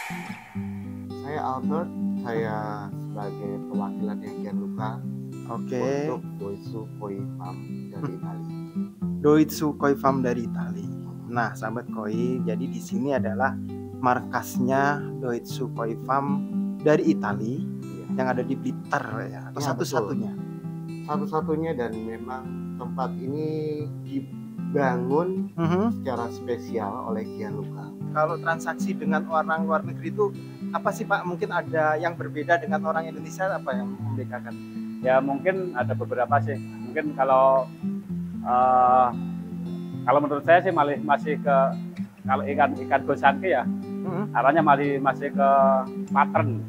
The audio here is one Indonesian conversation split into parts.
Saya Albert, saya sebagai perwakilan yang Gianluca Oke. untuk Doitsu Koi Farm dari Italia. Doitsu Koi Farm dari Itali. Nah, sahabat koi, jadi di sini adalah markasnya Doitsu Koi Farm dari Itali yang ada di Blitar ya, atau Ya, satu-satunya. Satu-satunya, dan memang tempat ini dibangun secara spesial oleh Gianluca. Kalau transaksi dengan orang luar negeri itu apa sih Pak? Mungkin ada yang berbeda dengan orang Indonesia, apa yang membedakan? Ya mungkin ada beberapa sih. Mungkin kalau menurut saya sih masih ke kalau ikan gosanke ya, arahnya masih ke patternnya.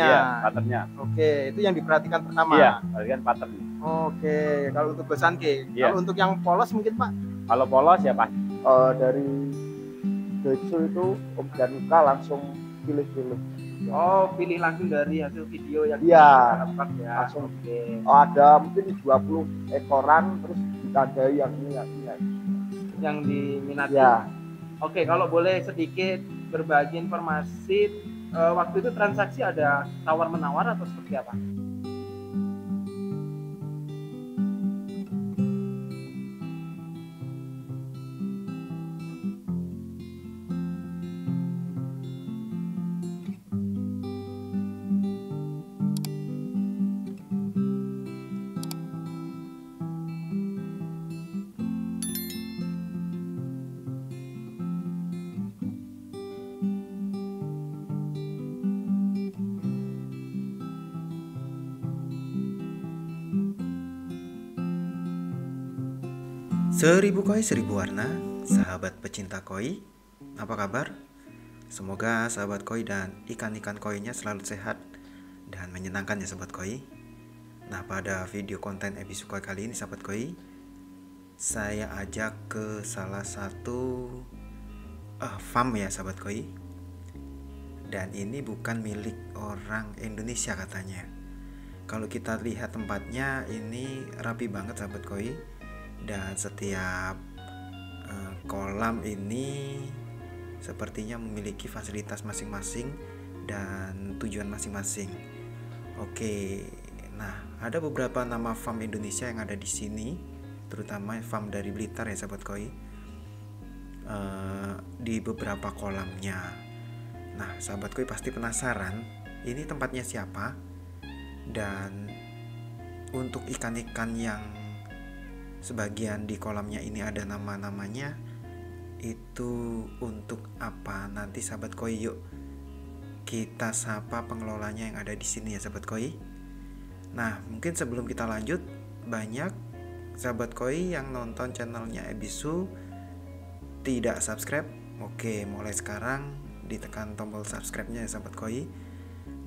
Iya, patternnya. Oke, itu yang diperhatikan pertama. Iya, perhatikan pattern. Oke, kalau untuk gosanke. Iya. Kalau untuk yang polos mungkin Pak? Kalau polos ya Pak. Dari Doitsu itu Om Gianluca langsung pilih-pilih. Oh, pilih langsung dari hasil video yang dapat ya. Langsung. Ada mungkin 20 ekoran, terus ditandai yang ini yang diminati. Ya. Oke, kalau boleh sedikit berbagi informasi, waktu itu transaksi ada tawar menawar atau seperti apa? Seribu koi seribu warna, sahabat pecinta koi, apa kabar? Semoga sahabat koi dan ikan-ikan koinya selalu sehat dan menyenangkan ya sahabat koi. Nah, pada video konten episode koi kali ini sahabat koi, saya ajak ke salah satu farm ya sahabat koi. Dan ini bukan milik orang Indonesia katanya. Kalau kita lihat tempatnya ini rapi banget sahabat koi. Dan setiap kolam ini sepertinya memiliki fasilitas masing-masing dan tujuan masing-masing. Oke, nah ada beberapa nama farm Indonesia yang ada di sini, terutama farm dari Blitar ya sahabat koi. Di beberapa kolamnya. Nah sahabat koi pasti penasaran, ini tempatnya siapa? Dan untuk ikan-ikan yang sebagian di kolamnya ini ada nama-namanya, itu untuk apa? Nanti sahabat koi yuk kita sapa pengelolanya yang ada di sini ya sahabat koi. Nah mungkin sebelum kita lanjut, banyak sahabat koi yang nonton channelnya Ebisu tidak subscribe. Oke, mulai sekarang ditekan tombol subscribe-nya ya sahabat koi,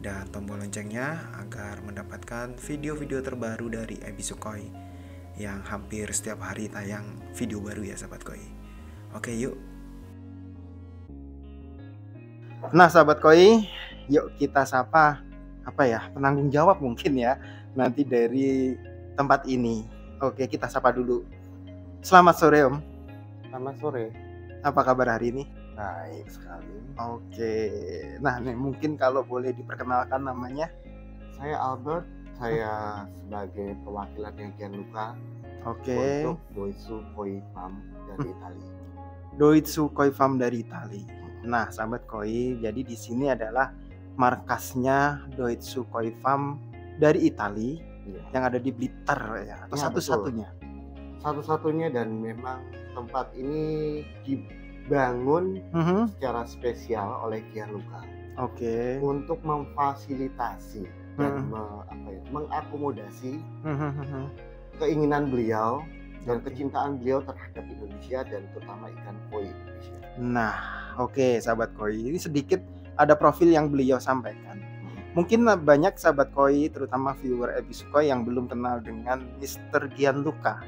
dan tombol loncengnya agar mendapatkan video-video terbaru dari Ebisu Koi yang hampir setiap hari tayang video baru ya sahabat koi. Oke yuk. Nah sahabat koi, yuk kita sapa penanggung jawab mungkin ya nanti dari tempat ini. Oke, kita sapa dulu. Selamat sore Om. Selamat sore. Apa kabar hari ini? Baik sekali. Oke, nah nih mungkin kalau boleh diperkenalkan namanya. Saya Albert, saya sebagai perwakilan yang Gianluca untuk Doitsu Koi Farm dari Italia. Doitsu Koi Farm dari Italia. Nah, sahabat koi, jadi di sini adalah markasnya Doitsu Koi Farm dari Italia yang ada di Blitar ya, atau satu-satunya. Satu-satunya, dan memang tempat ini dibangun secara spesial oleh Gianluca. Oke. Untuk memfasilitasi dan mengakomodasi keinginan beliau dan kecintaan beliau terhadap Indonesia dan terutama ikan koi Indonesia. Nah, oke sahabat koi, ini sedikit ada profil yang beliau sampaikan. Mungkin banyak sahabat koi, terutama viewer episode koi yang belum kenal dengan Mr. Gianluca.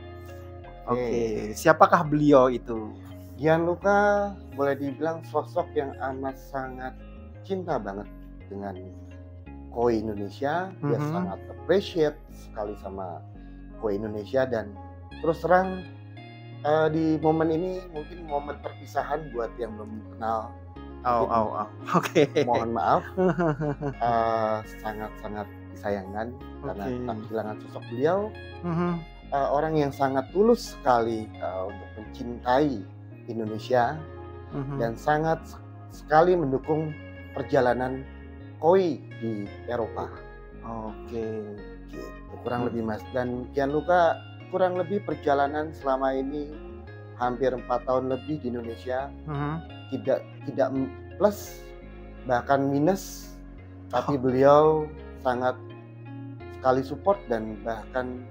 Oke, siapakah beliau itu? Gianluca boleh dibilang sosok yang amat sangat cinta banget dengan koi Indonesia. Dia sangat appreciate sekali sama koi Indonesia, dan terus terang di momen ini mungkin momen perpisahan buat yang belum kenal Oke. Mohon maaf, sangat-sangat disayangkan karena Oke. kita kehilangan sosok beliau, Mhm. orang yang sangat tulus sekali untuk mencintai Indonesia Mhm. dan sangat sekali mendukung perjalanan koi di Eropa. Oke. Gitu, kurang lebih Mas. Dan Gianluca kurang lebih perjalanan selama ini hampir 4 tahun lebih di Indonesia, Mhm. tidak plus bahkan minus, tapi beliau sangat sekali support dan bahkan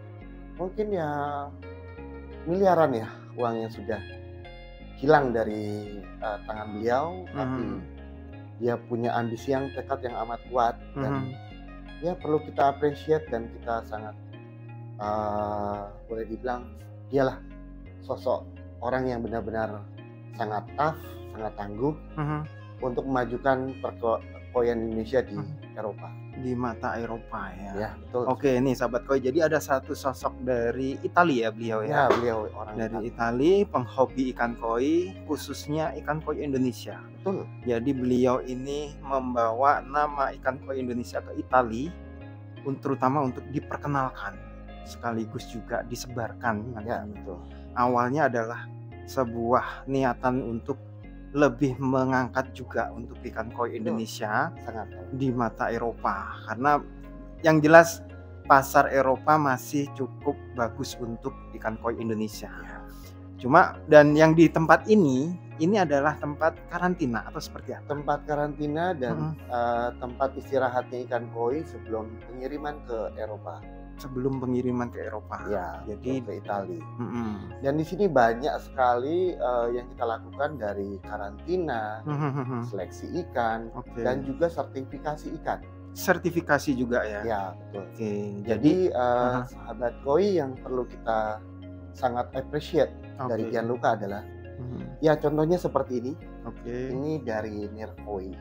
mungkin ya miliaran ya uang yang sudah hilang dari tangan beliau, tapi dia punya ambisi yang tekad yang amat kuat dan ya perlu kita appreciate dan kita sangat boleh dibilang dialah sosok orang yang benar-benar sangat tough, sangat tangguh untuk memajukan perkoian Indonesia di Eropa. Di mata Eropa ya. Ya, betul. Oke, nih sahabat koi. Jadi ada satu sosok dari Italia beliau Ya, ya. beliau orang Dari Italia, penghobi ikan koi, khususnya ikan koi Indonesia. betul. Jadi beliau ini membawa nama ikan koi Indonesia ke Italia, terutama untuk diperkenalkan, sekaligus juga disebarkan. Ya, betul. Awalnya adalah sebuah niatan untuk lebih mengangkat juga untuk ikan koi Indonesia Sangat. di mata Eropa, karena yang jelas pasar Eropa masih cukup bagus untuk ikan koi Indonesia. Cuma dan yang di tempat ini adalah tempat karantina atau seperti apa? Tempat karantina dan tempat istirahatnya ikan koi sebelum pengiriman ke Eropa. Sebelum pengiriman ke Eropa. Ya, jadi ke Italia. Mm-mm. Dan di sini banyak sekali yang kita lakukan dari karantina, seleksi ikan, Oke. dan juga sertifikasi ikan. Sertifikasi juga ya. Ya, betul. Oke. Jadi sahabat koi yang perlu kita sangat appreciate dari Gianluca adalah ya contohnya seperti ini. Oke. Ini dari Nirkoi.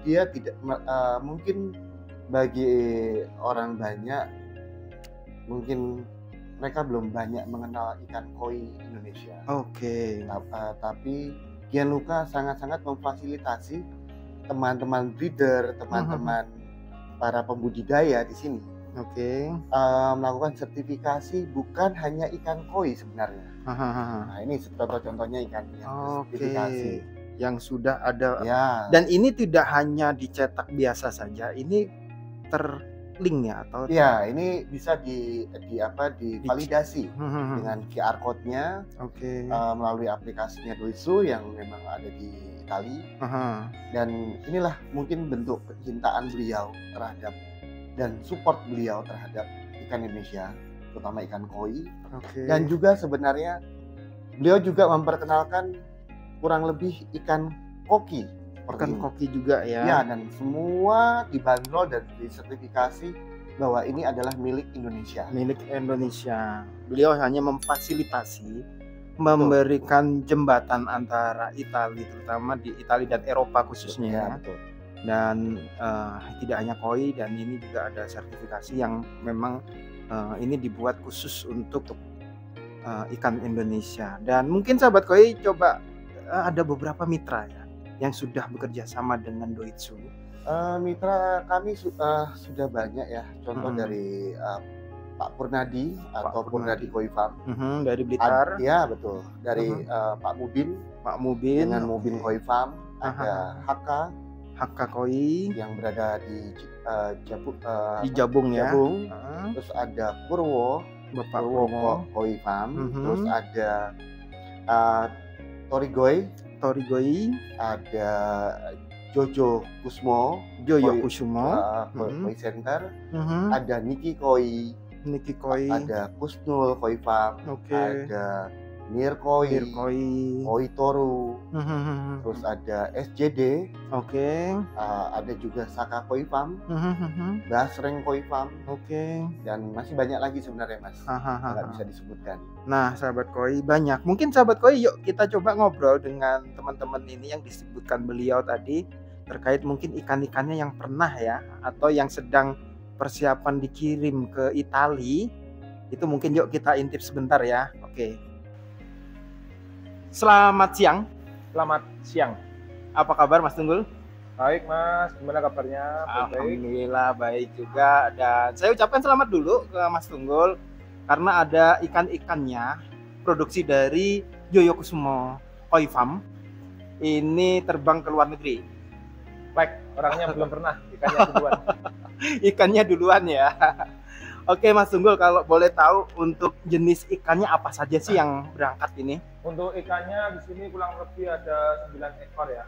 Dia tidak mungkin bagi orang banyak mungkin mereka belum banyak mengenal ikan koi Indonesia. Oke. Tapi Gianluca sangat-sangat memfasilitasi teman-teman breeder, teman-teman para pembudidaya di sini. Oke. Melakukan sertifikasi bukan hanya ikan koi sebenarnya. Nah, ini contoh-contohnya ikan yang sertifikasi yang sudah ada. Ya. Dan ini tidak hanya dicetak biasa saja, ini terlink ya atau ya ini bisa divalidasi dengan QR code-nya melalui aplikasinya Doitsu yang memang ada di Italia. Dan inilah mungkin bentuk kecintaan beliau terhadap dan support beliau terhadap ikan Indonesia, terutama ikan koi. Dan juga sebenarnya beliau juga memperkenalkan kurang lebih ikan koki. Ikan koki juga ya. Ya, dan semua dibanderol dan disertifikasi bahwa ini adalah milik Indonesia. Milik Indonesia. Beliau hanya memfasilitasi, memberikan jembatan antara Italia, terutama di Italia dan Eropa khususnya. Ya, betul. Dan tidak hanya koi, dan ini juga ada sertifikasi yang memang ini dibuat khusus untuk ikan Indonesia. Dan mungkin sahabat koi coba ada beberapa mitra ya yang sudah bekerja sama dengan Doitsu. Mitra kami sudah banyak ya. Contoh dari Pak Purnadi atau Purnadi Koi Farm. Dari Blitar. Ya, betul. Dari Pak Mubin. Pak Mubin. Dengan Mubin Koi Farm. Ada HK Koi yang berada di Jabung ya. Jabung. Terus ada Bapak Purwo Koi Farm. Terus ada Torigoy, ada Jojo Kusumo Koi Center, ada Niki Koi, ada Kusnul Koi Farm, ada Nir Koi, Koi Toru, terus ada SJD, ada juga Saka Koi Farm, Basreng Koi Farm, dan masih banyak lagi sebenarnya Mas, nggak bisa disebutkan. Nah sahabat koi banyak, mungkin sahabat koi yuk kita coba ngobrol dengan teman-teman ini yang disebutkan beliau tadi terkait mungkin ikan-ikannya yang pernah ya atau yang sedang persiapan dikirim ke Italia. Itu mungkin yuk kita intip sebentar ya. Oke. Selamat siang. Selamat siang. Apa kabar Mas Tunggul? Baik Mas, gimana kabarnya? Baik. Alhamdulillah baik juga. Dan saya ucapkan selamat dulu ke Mas Tunggul karena ada ikan-ikannya produksi dari Yoyokusumo Koi Farm. Ini terbang ke luar negeri. Baik, orangnya belum pernah, ikannya duluan. Ikannya duluan ya. Oke Mas Tunggul, kalau boleh tahu untuk jenis ikannya apa saja sih yang berangkat ini? Untuk ikannya di sini kurang lebih ada 9 ekor ya.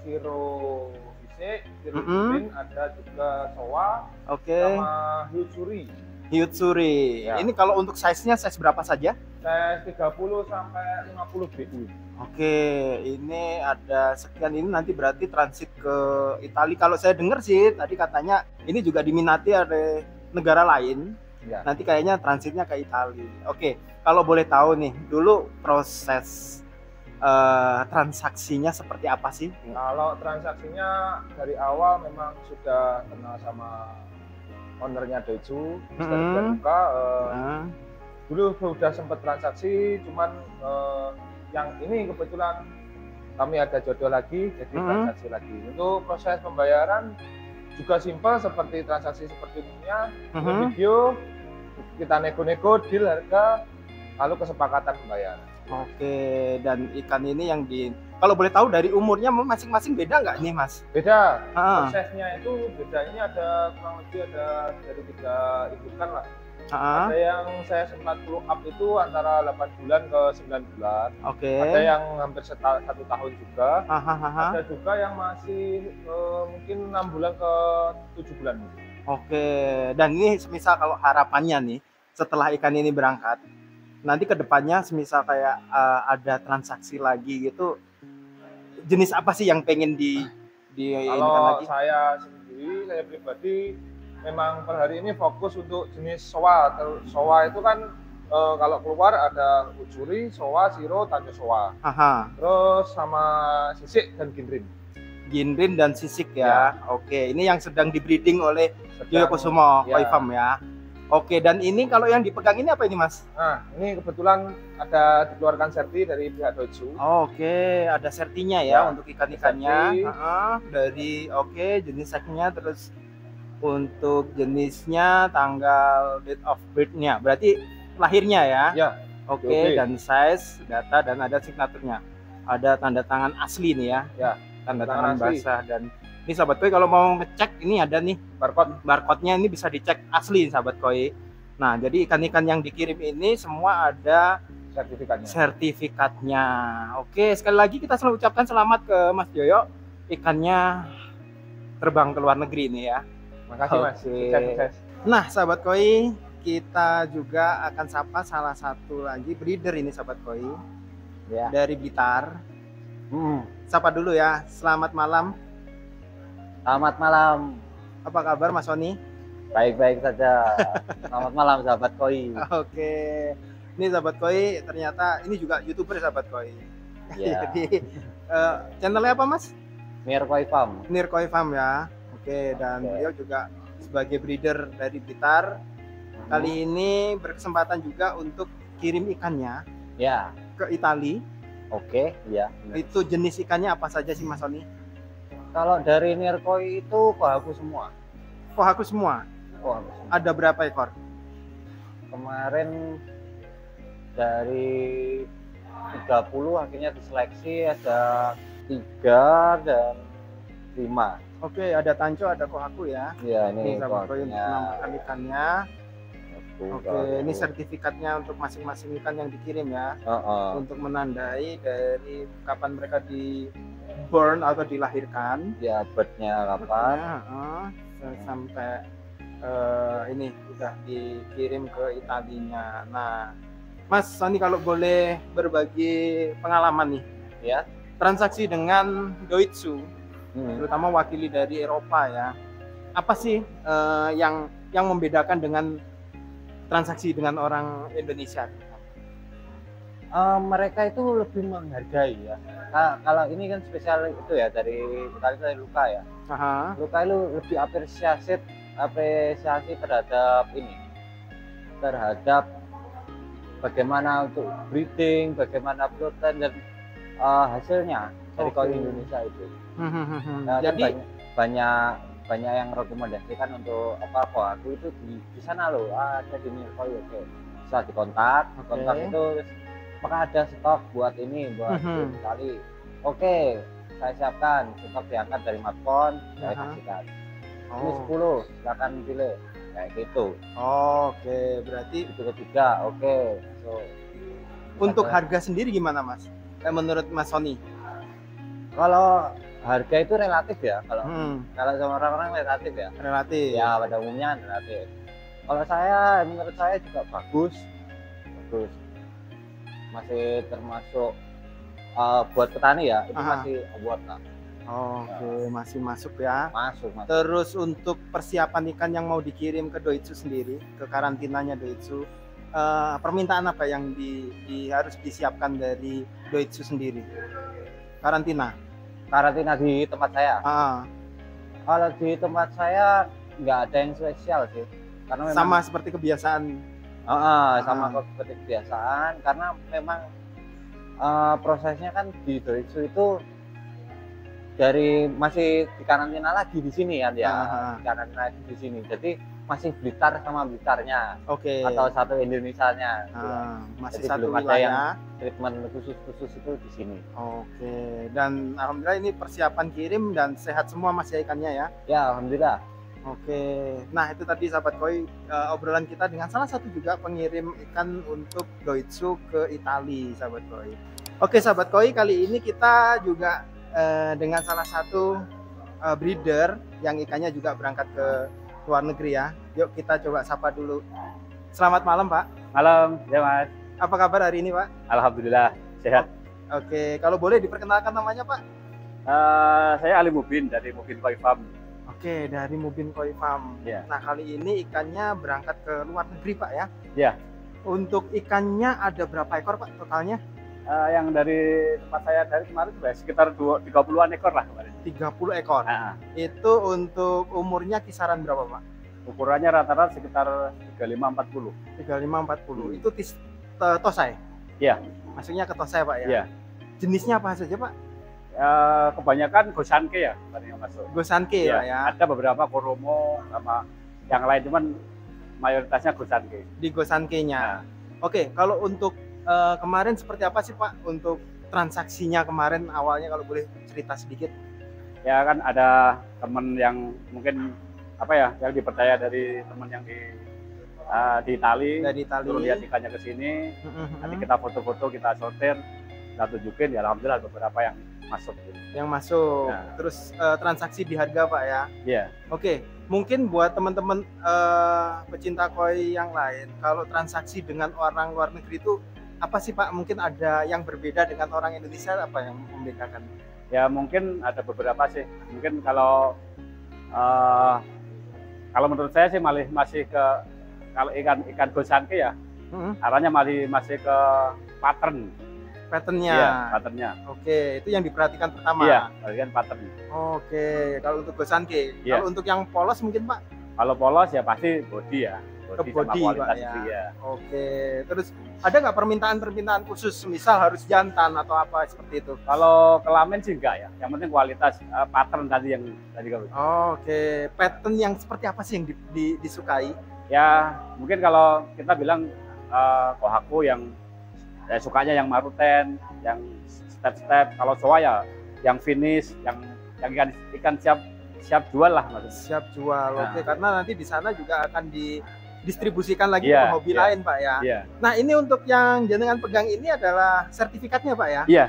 Siro bisik, siro green, ada juga sowa, sama hiutsuri. Hiutsuri. Ya. Ini kalau untuk size-nya size berapa saja? Size 30 sampai 50 BU. Oke, ini ada sekian, ini nanti berarti transit ke Italia. Kalau saya dengar sih tadi katanya ini juga diminati oleh negara lain. Ya. Nanti kayaknya transitnya ke Italia. Oke, kalau boleh tahu nih, dulu proses transaksinya seperti apa sih? Kalau transaksinya dari awal memang sudah kenal sama ownernya Doichu, Mr. Gianluca. Dulu sudah sempat transaksi, cuman yang ini kebetulan kami ada jodoh lagi, jadi transaksi lagi. Untuk proses pembayaran juga simpel seperti transaksi seperti umumnya. Video kita nego-nego, deal harga, lalu kesepakatan pembayaran. Oke, dan ikan ini yang kalau boleh tahu dari umurnya masing-masing beda nggak nih Mas? Beda, prosesnya itu beda. Ini ada kurang lebih ada dari 3 indukan lah. Ada yang saya sempat follow up itu antara 8 bulan ke 9 bulan. Ada yang hampir 1 tahun juga. Ada juga yang masih mungkin 6 bulan ke 7 bulan. Oke, dan ini semisal kalau harapannya nih setelah ikan ini berangkat, nanti kedepannya semisal kayak ada transaksi lagi gitu, jenis apa sih yang pengen kalau lagi? Saya sendiri, saya pribadi memang per hari ini fokus untuk jenis sowa. Sowa itu kan kalau keluar ada utsuri, sowa, siro, tanjo sowa. Terus sama sisik dan ginrin. Ginrin dan sisik ya. Oke, ini yang sedang di-breeding oleh Yoyokusumo Koi Farm ya. Oke, dan ini kalau yang dipegang ini apa ini Mas? Nah, ini kebetulan ada dikeluarkan serti dari pihak Doichu. Oke, ada sertinya ya untuk ikan-ikannya. Dari jenis seknya, terus untuk jenisnya, tanggal date of birth-nya, berarti lahirnya ya. Ya. Oke, dan size, data, dan ada signaturnya. Ada tanda tangan asli nih ya. Ya. Tanda tangan basah. Dan ini sahabat koi kalau mau ngecek ini ada nih barcode-nya, ini bisa dicek asli sahabat koi. Nah, jadi ikan-ikan yang dikirim ini semua ada sertifikatnya. Oke, sekali lagi kita selalu ucapkan selamat ke Mas Yoyo, ikannya terbang ke luar negeri ini ya. Makasih Mas. Sukses. Nah, sahabat koi, kita juga akan sapa salah satu lagi breeder ini sahabat koi ya, dari Blitar. Sapa dulu ya. Selamat malam. Selamat malam. Apa kabar Mas Sony? Baik-baik saja. Selamat malam sahabat koi. Oke. Ini sahabat koi ternyata ini juga YouTuber sahabat koi. Ya. Jadi channelnya apa Mas? Nir Koi Farm. Nir Koi Farm ya. Oke, dan beliau juga sebagai breeder dari Blitar. Kali ini berkesempatan juga untuk kirim ikannya ya ke Italia. Oke, ya. Itu jenis ikannya apa saja sih Mas Sony? Kalau dari Nir Koi itu kohaku semua. Kohaku semua? Kohaku semua. Ada berapa ekor? Kemarin dari 30 akhirnya diseleksi ada 3 dan 5. Oke, ada tanco, ada kohaku ya. Iya, ini sahabat koi untuk menambahkan ikannya. Oke, ini sertifikatnya untuk masing-masing ikan yang dikirim ya. Untuk menandai dari kapan mereka di born atau dilahirkan. Ya, birthnya kapan. Sampai ini udah dikirim ke Italinya. Nah, Mas Sony kalau boleh berbagi pengalaman nih ya, transaksi dengan Doichu, terutama wakili dari Eropa ya. Apa sih yang membedakan dengan transaksi dengan orang Indonesia? Mereka itu lebih menghargai ya. Kalau ini kan spesial itu ya dari Luka ya. Luka itu lebih apresiasi terhadap bagaimana untuk breeding, bagaimana protein dan hasilnya dari koi Indonesia itu. Nah, jadi banyak yang rekomendasikan untuk apa Kohaku itu di sana loh, ada di koi. Oke, bisa dikontak itu, apakah ada stok buat ini buat kali. Oke, saya siapkan stok diangkat dari Matpon, saya kasihkan. Ini 10, silakan pilih kayak gitu. Oke, berarti itu ketiga. Oke, so untuk harga sendiri gimana Mas? Menurut Mas Sony? Kalau harga itu relatif ya, kalau sama orang-orang relatif ya. Relatif. Ya pada umumnya relatif. Kalau menurut saya juga bagus. Masih termasuk buat petani ya, itu masih award lah. Oke, masih masuk ya. Masuk. Terus untuk persiapan ikan yang mau dikirim ke Doitsu sendiri, ke karantinanya Doitsu, permintaan apa yang harus disiapkan dari Doitsu sendiri? Karantina di tempat saya. Kalau di tempat saya nggak ada yang spesial sih, karena memang sama seperti kebiasaan. Sama seperti kebiasaan, karena memang prosesnya kan di Doitsu itu dari masih di karantina lagi di sini kan ya, di karantina di sini. Jadi masih Blitar sama Blitarnya, atau satu Indonesianya. Masih jadi satu belum ada yang treatment khusus itu di sini. Dan alhamdulillah ini persiapan kirim dan sehat semua Mas ya ikannya ya. Ya alhamdulillah. Nah itu tadi sahabat koi obrolan kita dengan salah satu juga pengirim ikan untuk Doitsu ke Italia sahabat koi. Sahabat koi, kali ini kita juga dengan salah satu breeder yang ikannya juga berangkat ke luar negeri ya. Yuk kita coba sapa dulu. Selamat malam Pak. Malam ya Mas. Apa kabar hari ini Pak? Alhamdulillah sehat. Kalau boleh diperkenalkan namanya Pak? Saya Ali Mubin dari Mubin Koi Farm. Dari Mubin Koi Farm. Nah kali ini ikannya berangkat ke luar negeri Pak ya? Iya. Untuk ikannya ada berapa ekor Pak totalnya? Yang dari tempat saya dari kemarin sekitar 30-an ekor lah kemarin. 30 ekor. Itu untuk umurnya kisaran berapa Pak? Ukurannya rata-rata sekitar 35-40. 35-40. Itu tosai? Iya. Maksudnya ke tosai Pak ya? Iya. Jenisnya apa saja Pak? Kebanyakan Gosanke ya yang masuk. Gosanke ya. Ada beberapa Koromo sama yang lain, cuman mayoritasnya Gosanke. Di Gosanke-nya. Kalau untuk kemarin seperti apa sih Pak untuk transaksinya kemarin awalnya, kalau boleh cerita sedikit? Ya kan ada teman yang mungkin yang dipercaya dari teman yang di Italia. Terus lihat ikannya ke sini, nanti kita foto-foto, kita sortir, kita tunjukin, ya alhamdulillah beberapa yang masuk. Terus transaksi di harga Pak ya? Iya. Mungkin buat teman-teman pecinta koi yang lain, kalau transaksi dengan orang luar negeri itu apa sih Pak? Mungkin ada yang berbeda dengan orang Indonesia, apa yang membedakan? Ya mungkin ada beberapa sih. Mungkin kalau menurut saya sih masih ke kalau ikan Gosanke ya, arahnya masih ke patternnya. Iya, patternnya. Itu yang diperhatikan pertama. Iya, perhatikan pattern. Kalau untuk Gosanke. Kalau untuk yang polos mungkin Pak? Kalau polos ya pasti body ya. Body Pak ya. Terus ada nggak permintaan khusus, misal harus jantan atau apa seperti itu? Kalau kelamin sih enggak ya. Yang penting kualitas pattern tadi yang tadi kamu. Pattern yang seperti apa sih yang disukai? Ya mungkin kalau kita bilang Kohaku yang sukanya yang maruten, yang step-step. Kalau Showa ya yang finish, yang ikan siap jual lah maksudnya. Siap jual. Karena nanti di sana juga akan didistribusikan lagi ke hobi lain Pak ya. Nah ini untuk yang jenengan pegang ini adalah sertifikatnya Pak ya? Iya.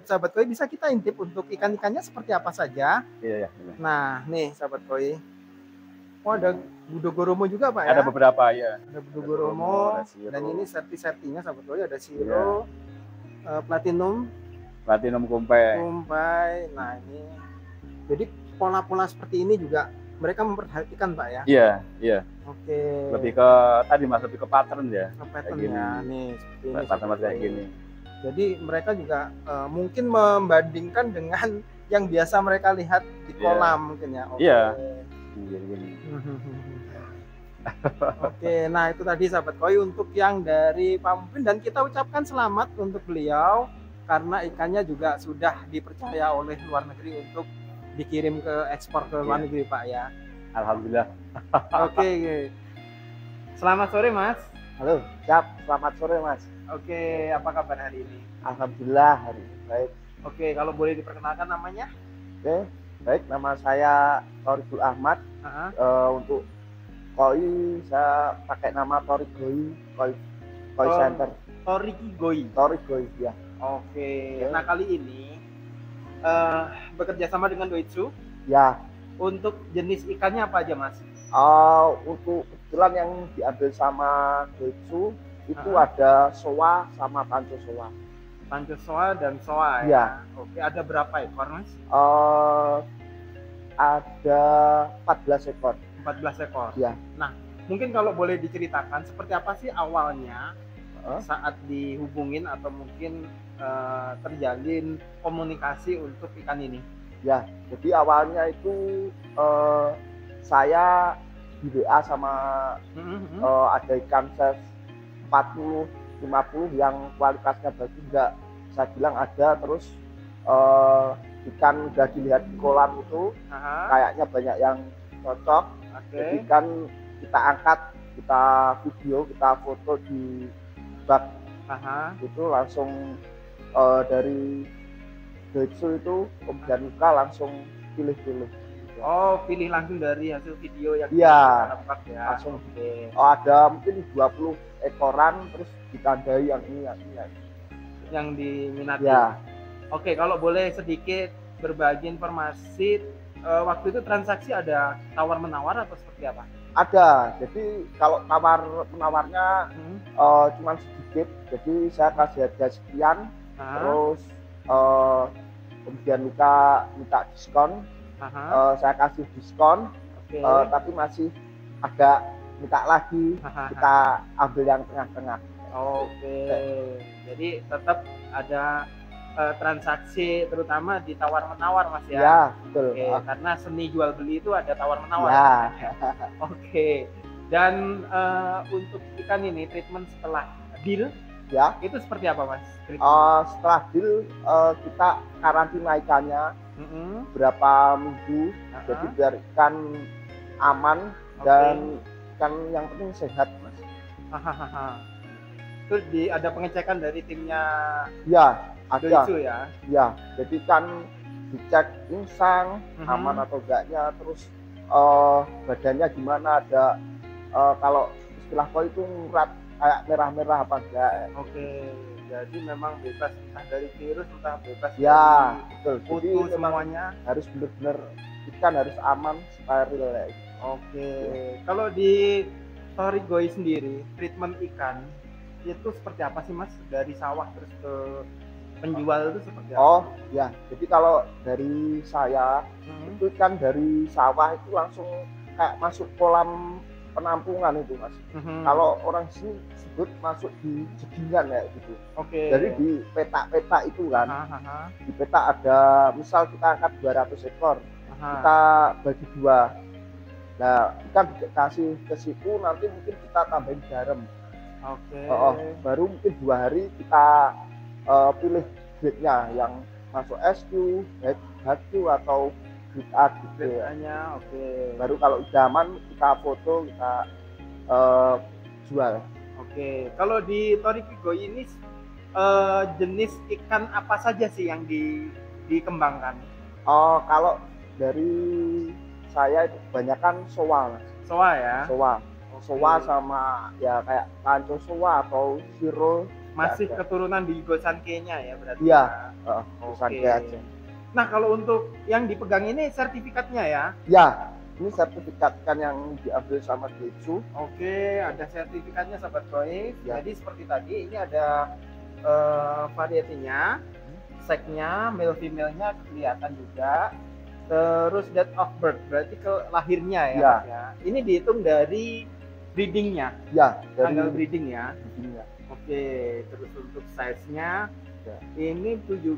Sahabat koi, bisa kita intip untuk ikan-ikannya seperti apa saja? Iya. Nah nih sahabat koi, ada Budogoromo juga Pak ya? Ada beberapa ya. Ada Budogoromo, dan ini sertinya sahabat koi, ada Shiro, Platinum Kumpai. Nah ini, jadi pola-pola seperti ini juga mereka memperhatikan Pak ya? Iya. Lebih ke pattern ya. Patternnya nih seperti ini. Pattern kayak gini. Jadi mereka juga mungkin membandingkan dengan yang biasa mereka lihat di kolam mungkin ya. Iya. Nah itu tadi sahabat koi untuk yang dari Pak Mubin, dan kita ucapkan selamat untuk beliau karena ikannya juga sudah dipercaya oleh luar negeri untuk dikirim ke ekspor ke luar negeri Pak ya. Alhamdulillah. Oke. Selamat sore Mas. Halo, siap. Selamat sore Mas. Oke, apa kabar hari ini? Alhamdulillah hari ini baik. Oke, kalau boleh diperkenalkan namanya? Oke, baik. Nama saya Thorikul Ahmad. Untuk koi saya pakai nama Thorikoi Koi Center. Thorikoi ya. Oke. Nah kali ini bekerja sama dengan Doitsu. Ya. Untuk jenis ikannya apa aja Mas? Untuk kebetulan yang diambil sama Doitsu itu ada soa sama panco soa. Panco soa dan soa ya. Oke, ada berapa ekor Mas? Ada 14 ekor. 14 ekor. Ya. Nah, mungkin kalau boleh diceritakan seperti apa sih awalnya saat dihubungin atau mungkin terjalin komunikasi untuk ikan ini? Ya, jadi awalnya itu saya di WA sama ada ikan size 40-50 yang kualitasnya bagus, enggak saya bilang ada, terus ikan udah dilihat di kolam itu kayaknya banyak yang cocok. Jadi kan kita angkat, kita video, kita foto di bak itu langsung dari Doitsu itu kemudian luka langsung pilih-pilih. Oh, pilih langsung dari hasil video yang dapat ya. Langsung. Ada mungkin 20 ekoran terus ditandai yang ini yang diminati. Ya. Oke, kalau boleh sedikit berbagi informasi, waktu itu transaksi ada tawar menawar atau seperti apa? Ada. Jadi kalau tawar menawarnya cuma sedikit. Jadi saya kasih harga sekian, terus kemudian minta diskon. Saya kasih diskon, tapi masih agak minta lagi, kita ambil yang tengah-tengah. Oke. Jadi tetap ada transaksi terutama di tawar menawar Mas ya. Ya, betul. Oke, karena seni jual beli itu ada tawar menawar. Ya. Oke. Dan untuk ikan ini treatment setelah deal ya itu seperti apa Mas? Setelah deal kita karantina ikannya berapa minggu, jadi biar ikan aman dan ikan yang penting sehat Mas. Itu ada pengecekan dari timnya ya ada Doitsu ya. Ya, jadi kan dicek insang aman atau enggaknya, terus badannya gimana, ada kalau istilah koi itu ngurat kayak merah-merah apa enggak. Oke, jadi memang bebas entah dari virus entah bebas ya dari betul. Jadi semuanya harus benar-benar ikan harus aman, steril ya. Oke. Kalau di Thorikoi sendiri treatment ikan itu seperti apa sih Mas, dari sawah terus ke penjual itu seperti apa? Oh ya, jadi kalau dari saya itu ikan dari sawah itu langsung kayak masuk kolam penampungan itu Mas. Kalau orang sini sebut masuk di jedingan ya gitu. Oke. Jadi di petak-petak itu kan. Di petak ada, misal kita angkat 200 ekor, kita bagi dua. Nah, ikan dikasih ke situ, nanti mungkin kita tambahin garam. Oke. Baru mungkin 2 hari kita pilih grade-nya yang masuk SQ, HQ atau grade A gitu ya. Oke. Baru kalau udah aman kita foto, kita jual. Oke. Kalau di Thorikoi ini jenis ikan apa saja sih yang dikembangkan? Kalau dari saya itu kebanyakan soa Mas. Soa ya? Soa sama ya kayak panco soa atau shiro. Masih keturunan di Gosanke-nya ya berarti? Iya, Gosanke aja. Nah kalau untuk yang dipegang ini sertifikatnya ya? Ya, ini sertifikat kan yang diambil sama Doitsu. Oke, ada sertifikatnya Sahabat Koi. Ya. Jadi seperti tadi ini ada varietinya, seksnya, male female-nya kelihatan juga. Terus date of birth berarti lahirnya ya, ya. Mas, ya. Ini dihitung dari breedingnya. Ya, dari tanggal breeding ya. breedingnya. Oke, terus untuk size-nya ya. Ini 17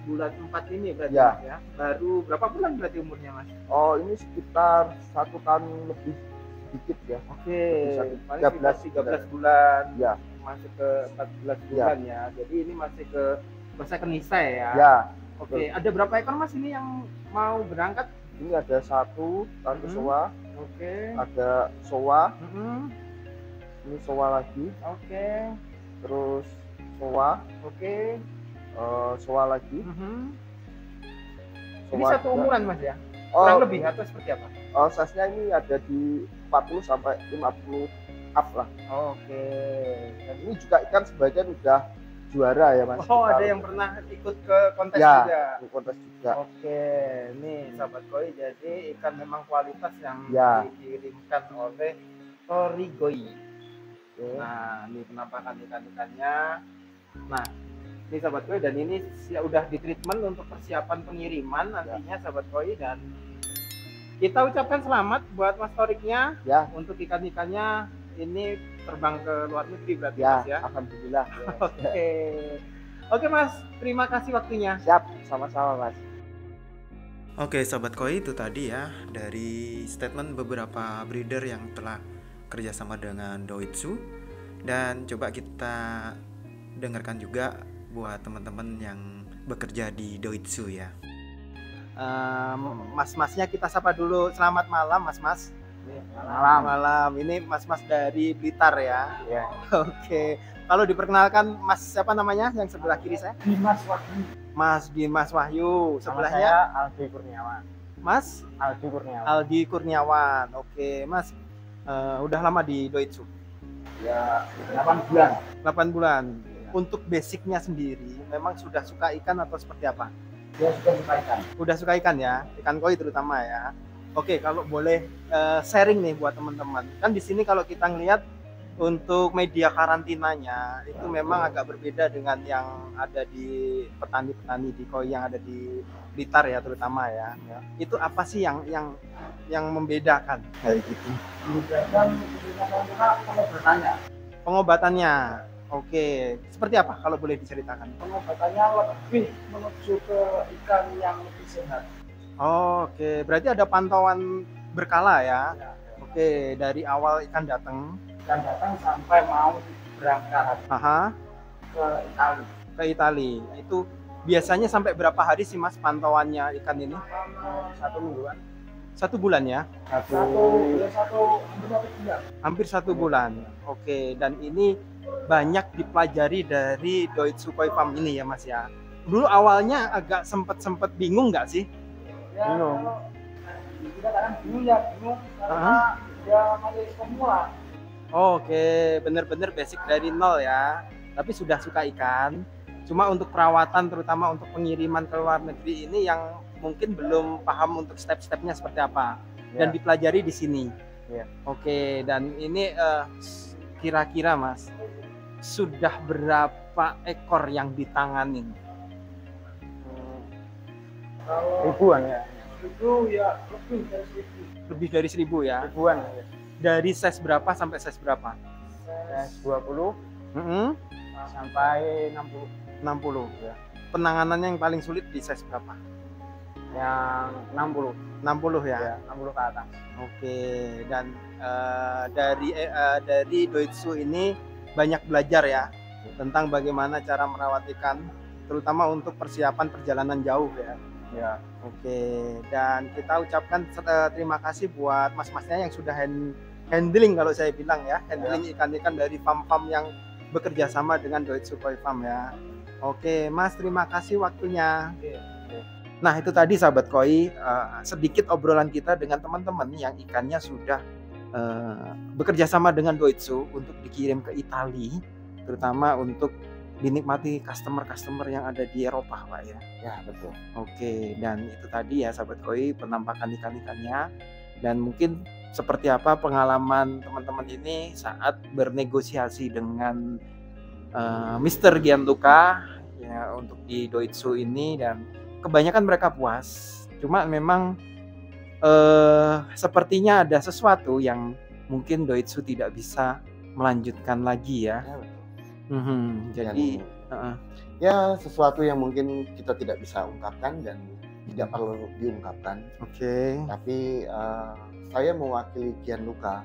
bulan 4 ini berarti ya. Mas ya. Baru berapa bulan berarti umurnya Mas? Ini sekitar 1 tahun lebih sedikit ya. Oke, paling 13 bulan. Ya. Masuk ke 14 bulan ya. Jadi ini masih ke second Nissan ya. Ya, Oke, ada berapa ekor Mas ini yang mau berangkat? ini ada satu soa, Oke. ada soa, Mm-mm. ini soa lagi, Oke. terus soa, Oke. soa lagi, Mhm. soa Ini satu juga. umuran Mas ya? Oh, Kurang lebih atau seperti apa? size-nya ini ada di 40 sampai 50 up lah. Oke. Dan ini juga ikan sebagian udah juara ya Mas. Oh, Kita- ada yang pernah ikut ke kontes ya, juga. di kontes juga. Oke, nih sahabat koi, jadi ikan memang kualitas yang Ya. dikirimkan oleh Torigoi. Oke. Nah, ini penampakan ikan-ikannya. Nah, ini sahabat koi, dan ini udah ditreatment untuk persiapan pengiriman nantinya sahabat koi, dan kita ucapkan selamat buat Mas Toriknya Ya, untuk ikan-ikannya ini terbang ke luar negeri berarti ya, Mas ya. alhamdulillah. Oke. Oke Mas, terima kasih waktunya. Siap, sama-sama Mas. Oke Sobat Koi, itu tadi ya dari statement beberapa breeder yang telah kerjasama dengan Doitsu. Dan coba kita dengarkan juga buat teman-teman yang bekerja di Doitsu ya. Mas-masnya kita sapa dulu. Selamat malam Mas-mas. Malam. Ini Mas-mas dari Blitar ya. Ya. Oke. Kalau diperkenalkan Mas siapa namanya yang sebelah kiri saya? Dimas Wahyu. Mas Dimas Wahyu. Sama Sebelahnya saya Aldi Kurniawan. Mas Aldi Kurniawan. Aldi Kurniawan. Oke, Mas. Udah lama di Doitsu? Ya, 8 bulan. 8 bulan. Untuk basicnya sendiri, memang sudah suka ikan atau seperti apa? Ya, sudah suka ikan. Udah suka ikan ya, ikan koi terutama ya. Oke, kalau boleh sharing nih buat teman-teman. Kan di sini kalau kita ngelihat untuk media karantinanya itu memang agak berbeda dengan yang ada di petani-petani di koi yang ada di Blitar ya terutama ya. Itu apa sih yang membedakan kayak gitu? Membedakan kalau bertanya. Pengobatannya. Oke, seperti apa kalau boleh diceritakan? Pengobatannya lebih menuju ke ikan yang lebih sehat. Oke, berarti ada pantauan berkala ya. Oke, dari awal ikan datang, Sampai mau berangkat aha, ke Itali. ke Itali. Itu biasanya sampai berapa hari sih Mas pantauannya ikan ini? 1 mingguan. 1 bulan ya? Hampir 1 bulan. Oke, dan ini banyak dipelajari dari Doitsu Koi Farm ini ya Mas ya. Dulu awalnya agak sempet bingung nggak sih? Bingung. Bingung Karena dia masih pemula. Oke, bener-bener basic dari nol ya. Tapi sudah suka ikan. Cuma untuk perawatan, terutama untuk pengiriman ke luar negeri ini yang mungkin belum paham untuk step-stepnya seperti apa. Dan dipelajari di sini. Ya. Oke, dan ini kira-kira Mas, sudah berapa ekor yang ditangani? Ribuan ya. Itu ya lebih dari 1.000 ya. Ribuan. Dari size berapa sampai size berapa? 20 sampai 60. 60 ya. Penanganannya yang paling sulit di size berapa? Yang 60. 60 ya. Ya, 60 ke atas. Oke, dan dari Doitsu ini banyak belajar ya tentang bagaimana cara merawat ikan, terutama untuk persiapan perjalanan jauh ya. Ya. Oke, dan kita ucapkan terima kasih buat mas-masnya yang sudah handling kalau saya bilang ya, handling ikan-ikan dari farm-farm yang bekerja sama dengan Doitsu Koi Farm ya. Oke, Mas, terima kasih waktunya. Nah, itu tadi sahabat koi, sedikit obrolan kita dengan teman-teman yang ikannya sudah bekerja sama dengan Doitsu untuk dikirim ke Italia, terutama untuk dinikmati customer-customer yang ada di Eropa, Pak ya. Ya, betul. Oke, dan itu tadi ya sahabat koi penampakan ikan-ikannya, dan mungkin seperti apa pengalaman teman-teman ini saat bernegosiasi dengan Mr. Gianluca ya untuk di Doitsu ini, dan kebanyakan mereka puas. Cuma memang sepertinya ada sesuatu yang mungkin Doitsu tidak bisa melanjutkan lagi ya. Jadi ya sesuatu yang mungkin kita tidak bisa ungkapkan dan tidak perlu diungkapkan. Oke. Tapi saya mewakili Gianluca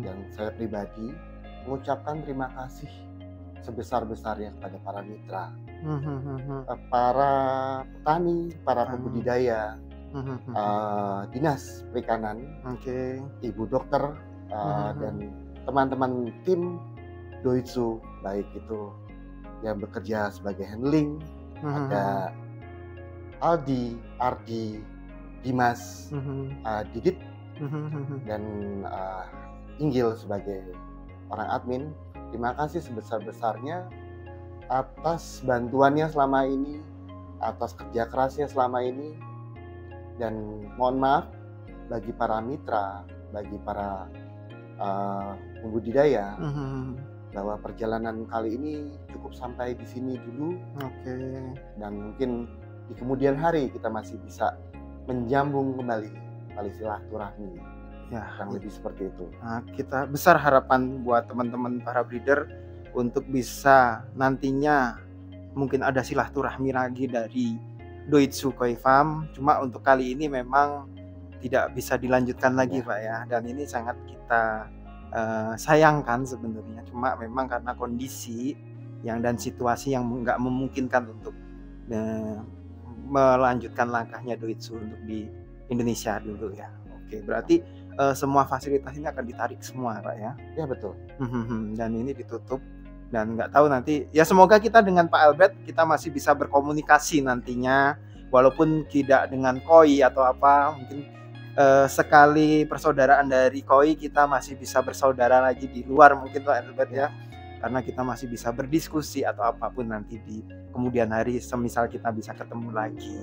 dan saya pribadi mengucapkan terima kasih sebesar-besarnya kepada para mitra para petani, para pembudidaya, dinas perikanan, ibu dokter, dan teman-teman tim Doitsu, baik itu yang bekerja sebagai handling, ada Aldi, Ardi, Dimas, Didit, dan Inggil sebagai orang admin. Terima kasih sebesar-besarnya atas bantuannya selama ini, atas kerja kerasnya selama ini, dan mohon maaf bagi para mitra, bagi para pembudidaya, bahwa perjalanan kali ini cukup sampai di sini dulu. Dan mungkin di kemudian hari kita masih bisa menjambung kembali tali silaturahmi. Yang lebih seperti itu. Nah, kita besar harapan buat teman-teman para breeder untuk bisa nantinya mungkin ada silaturahmi lagi dari Doitsu Koi Farm. Cuma untuk kali ini memang tidak bisa dilanjutkan lagi, Pak ya. Dan ini sangat kita sayangkan sebenarnya. Cuma memang karena kondisi dan situasi yang nggak memungkinkan untuk melanjutkan langkahnya Doitsu untuk di Indonesia dulu ya. Oke, berarti semua fasilitas ini akan ditarik semua, Pak ya? Ya betul. Dan ini ditutup, dan nggak tahu nanti. Ya semoga kita dengan Pak Albert kita masih bisa berkomunikasi nantinya, walaupun tidak dengan Koi atau apa, mungkin sekali persaudaraan dari Koi kita masih bisa bersaudara lagi di luar mungkin, Pak Albert ya, karena kita masih bisa berdiskusi atau apapun nanti di kemudian hari semisal kita bisa ketemu lagi.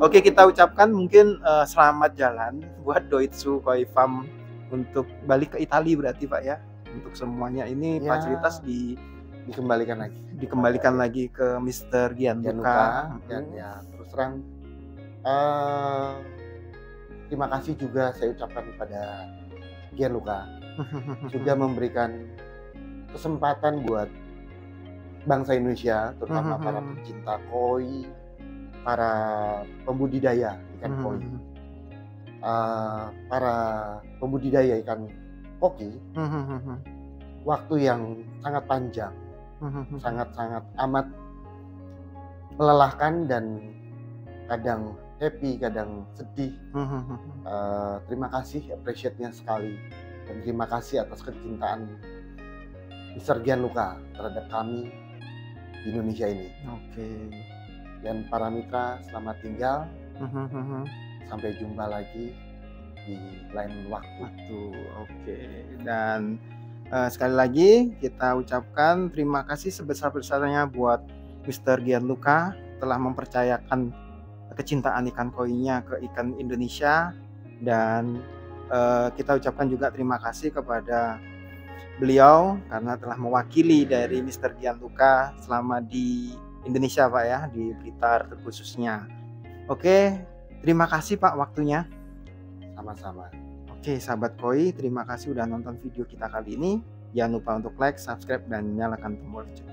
Oke, kita ucapkan mungkin selamat jalan buat Doitsu Koi Farm untuk balik ke Italia berarti, Pak ya, untuk semuanya ini fasilitas dikembalikan lagi ke Mr. Gianluca. Dan ya terus terang terima kasih juga saya ucapkan kepada Gianluca sudah memberikan kesempatan buat bangsa Indonesia, terutama para pecinta koi, para pembudidaya ikan koi, para pembudidaya ikan koki, waktu yang sangat panjang, sangat-sangat amat melelahkan dan kadang happy, kadang sedih. Terima kasih, appreciate-nya sekali, dan terima kasih atas kecintaan Mr. Gianluca terhadap kami di Indonesia ini. Dan para mitra, selamat tinggal. Sampai jumpa lagi di lain waktu. Dan sekali lagi kita ucapkan terima kasih sebesar-besarnya buat Mr. Gianluca telah mempercayakan kecintaan ikan koinya ke ikan Indonesia, dan kita ucapkan juga terima kasih kepada beliau karena telah mewakili dari Mr. Gianluca selama di Indonesia, Pak ya, di Blitar terkhususnya. Oke, terima kasih Pak waktunya. Sama-sama. Oke, sahabat koi, terima kasih udah nonton video kita kali ini. Jangan lupa untuk like, subscribe, dan nyalakan tombol lonceng.